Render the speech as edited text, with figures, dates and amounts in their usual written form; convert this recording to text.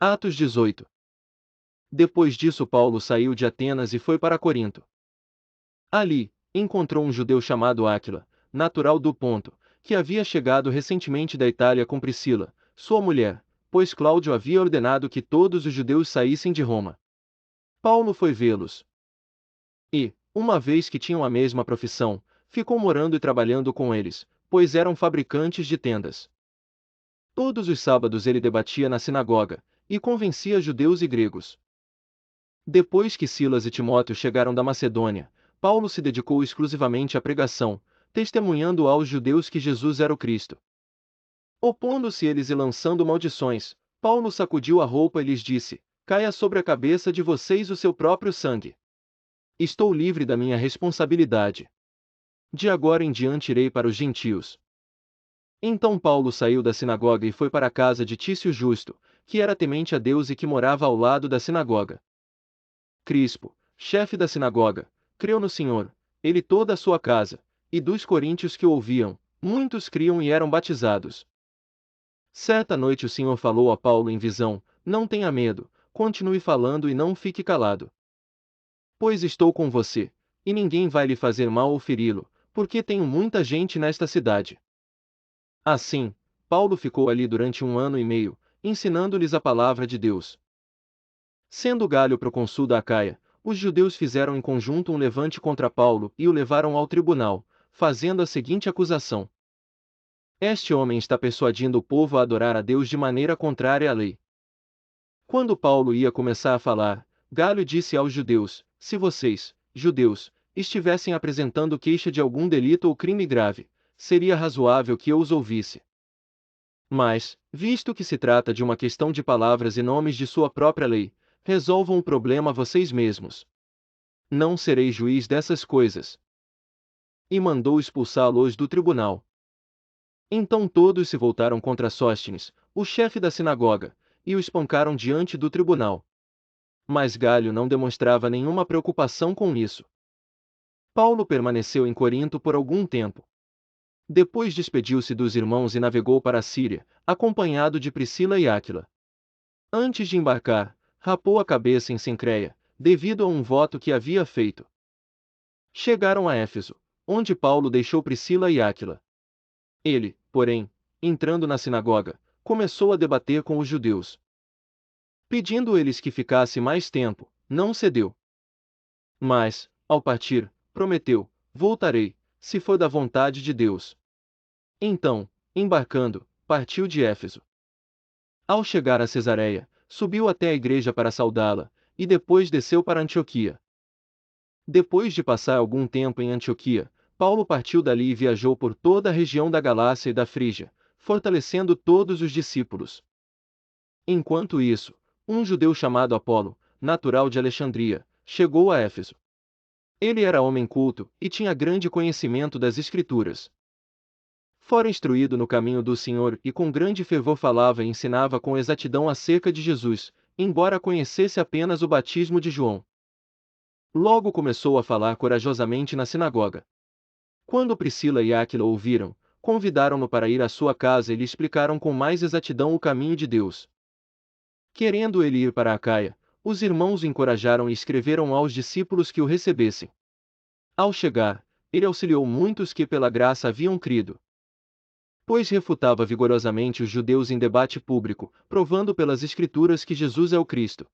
Atos 18. Depois disso Paulo saiu de Atenas e foi para Corinto. Ali, encontrou um judeu chamado Áquila, natural do Ponto, que havia chegado recentemente da Itália com Priscila, sua mulher, pois Cláudio havia ordenado que todos os judeus saíssem de Roma. Paulo foi vê-los. E, uma vez que tinham a mesma profissão, ficou morando e trabalhando com eles, pois eram fabricantes de tendas. Todos os sábados ele debatia na sinagoga, e convencia judeus e gregos. Depois que Silas e Timóteo chegaram da Macedônia, Paulo se dedicou exclusivamente à pregação, testemunhando aos judeus que Jesus era o Cristo. Opondo-se eles e lançando maldições, Paulo sacudiu a roupa e lhes disse: Caia sobre a cabeça de vocês o seu próprio sangue. Estou livre da minha responsabilidade. De agora em diante irei para os gentios. Então Paulo saiu da sinagoga e foi para a casa de Tício Justo, que era temente a Deus e que morava ao lado da sinagoga. Crispo, chefe da sinagoga, creu no Senhor, ele e toda a sua casa, e dos coríntios que o ouviam, muitos criam e eram batizados. Certa noite o Senhor falou a Paulo em visão: Não tenha medo, continue falando e não fique calado. Pois estou com você, e ninguém vai lhe fazer mal ou feri-lo, porque tenho muita gente nesta cidade. Assim, Paulo ficou ali durante 1 ano e meio, ensinando-lhes a palavra de Deus. Sendo Galho procônsul da Acaia, os judeus fizeram em conjunto um levante contra Paulo e o levaram ao tribunal, fazendo a seguinte acusação: Este homem está persuadindo o povo a adorar a Deus de maneira contrária à lei. Quando Paulo ia começar a falar, Galho disse aos judeus: Se vocês, judeus, estivessem apresentando queixa de algum delito ou crime grave, seria razoável que eu os ouvisse. Mas, visto que se trata de uma questão de palavras e nomes de sua própria lei, resolvam o problema vocês mesmos. Não serei juiz dessas coisas. E mandou expulsá-los do tribunal. Então todos se voltaram contra Sóstenes, o chefe da sinagoga, e o espancaram diante do tribunal. Mas Galho não demonstrava nenhuma preocupação com isso. Paulo permaneceu em Corinto por algum tempo. Depois despediu-se dos irmãos e navegou para a Síria, acompanhado de Priscila e Áquila. Antes de embarcar, rapou a cabeça em Cencreia, devido a um voto que havia feito. Chegaram a Éfeso, onde Paulo deixou Priscila e Áquila. Ele, porém, entrando na sinagoga, começou a debater com os judeus. Pedindo eles que ficasse mais tempo, não cedeu. Mas, ao partir, prometeu: Voltarei, se for da vontade de Deus. Então, embarcando, partiu de Éfeso. Ao chegar a Cesareia, subiu até a igreja para saudá-la, e depois desceu para Antioquia. Depois de passar algum tempo em Antioquia, Paulo partiu dali e viajou por toda a região da Galácia e da Frígia, fortalecendo todos os discípulos. Enquanto isso, um judeu chamado Apolo, natural de Alexandria, chegou a Éfeso. Ele era homem culto, e tinha grande conhecimento das Escrituras. Fora instruído no caminho do Senhor e com grande fervor falava e ensinava com exatidão acerca de Jesus, embora conhecesse apenas o batismo de João. Logo começou a falar corajosamente na sinagoga. Quando Priscila e Áquila o ouviram, convidaram-no para ir à sua casa e lhe explicaram com mais exatidão o caminho de Deus. Querendo ele ir para Acaia, os irmãos o encorajaram e escreveram aos discípulos que o recebessem. Ao chegar, ele auxiliou muitos que pela graça haviam crido. Pois refutava vigorosamente os judeus em debate público, provando pelas Escrituras que Jesus é o Cristo.